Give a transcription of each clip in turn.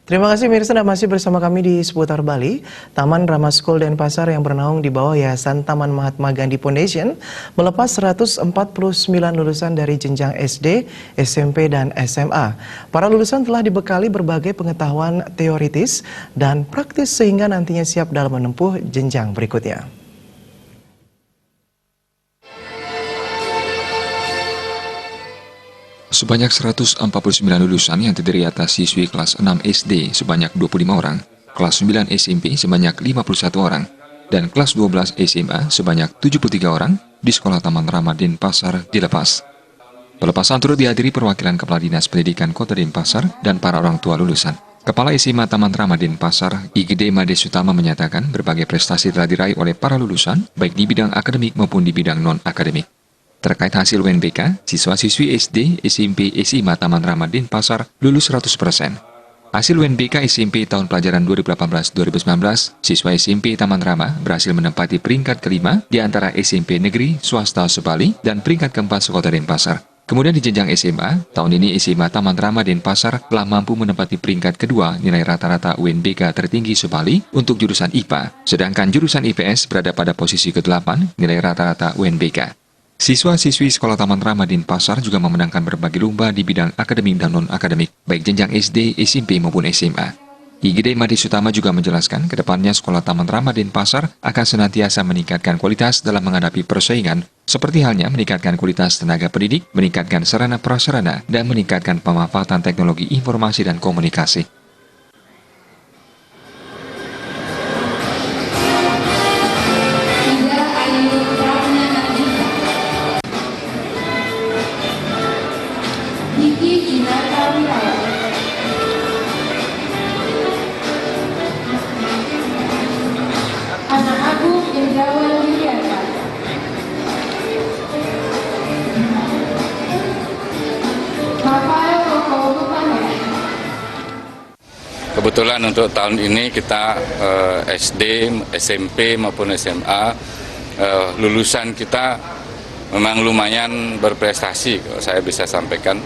Terima kasih mirsa, Anda masih bersama kami di Seputar Bali. Taman Rama School Denpasar yang bernaung di bawah Yayasan Taman Mahatma Gandhi Foundation melepas 149 lulusan dari jenjang SD, SMP, dan SMA. Para lulusan telah dibekali berbagai pengetahuan teoritis dan praktis sehingga nantinya siap dalam menempuh jenjang berikutnya. Sebanyak 149 lulusan yang terdiri atas siswi kelas 6 SD sebanyak 25 orang, kelas 9 SMP sebanyak 51 orang, dan kelas 12 SMA sebanyak 73 orang di Sekolah Taman Rama Denpasar dilepas. Pelepasan turut dihadiri perwakilan Kepala Dinas Pendidikan Kota Denpasar dan para orang tua lulusan. Kepala SMA Taman Rama Denpasar, Igede Made Sutama menyatakan berbagai prestasi telah diraih oleh para lulusan, baik di bidang akademik maupun di bidang non-akademik. Terkait hasil UNBK, siswa-siswi SD, SMP, SMA Taman Rama Denpasar lulus 100%. Hasil UNBK SMP tahun pelajaran 2018-2019, siswa SMP Taman Rama berhasil menempati peringkat kelima di antara SMP negeri, swasta sebali, dan peringkat keempat sekota Denpasar. Kemudian di jenjang SMA, tahun ini SMA Taman Rama Denpasar telah mampu menempati peringkat kedua nilai rata-rata UNBK tertinggi sebali untuk jurusan IPA, sedangkan jurusan IPS berada pada posisi ke-8 nilai rata-rata UNBK. Siswa-siswi Sekolah Taman Rama Denpasar juga memenangkan berbagai lomba di bidang akademik dan non-akademik, baik jenjang SD, SMP maupun SMA. Igede Made Sutama juga menjelaskan ke depannya Sekolah Taman Rama Denpasar akan senantiasa meningkatkan kualitas dalam menghadapi persaingan, seperti halnya meningkatkan kualitas tenaga pendidik, meningkatkan sarana prasarana, dan meningkatkan pemanfaatan teknologi informasi dan komunikasi. Kebetulan untuk tahun ini kita SD, SMP maupun SMA lulusan kita memang lumayan berprestasi, kalau saya bisa sampaikan.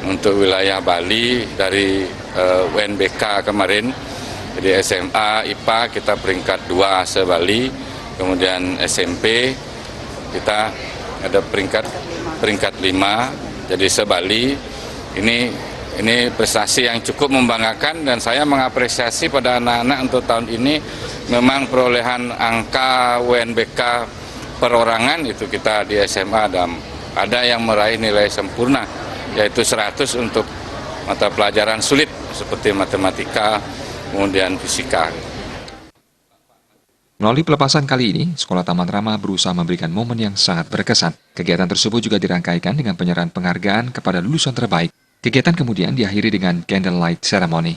Untuk wilayah Bali dari UNBK kemarin, jadi SMA IPA kita peringkat 2 se-Bali, kemudian SMP kita ada peringkat 5 jadi se-Bali. Ini prestasi yang cukup membanggakan dan saya mengapresiasi pada anak-anak untuk tahun ini. Memang perolehan angka UNBK perorangan itu kita di SMA ada yang meraih nilai sempurna, yaitu 100 untuk mata pelajaran sulit seperti matematika, kemudian fisika. Melalui pelepasan kali ini, Sekolah Taman Rama berusaha memberikan momen yang sangat berkesan. Kegiatan tersebut juga dirangkaikan dengan penyerahan penghargaan kepada lulusan terbaik. Kegiatan kemudian diakhiri dengan candlelight ceremony.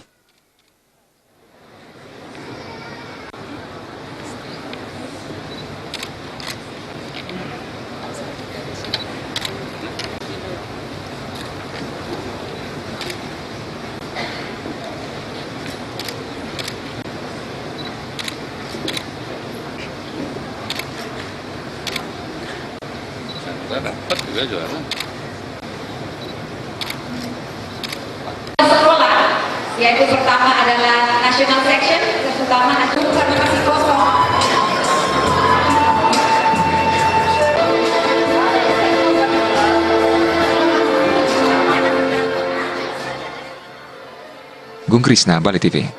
Kita dapat juga juara. Yaitu pertama adalah National Section, pertama satu masih kosong. Gung Krisna, Bali TV.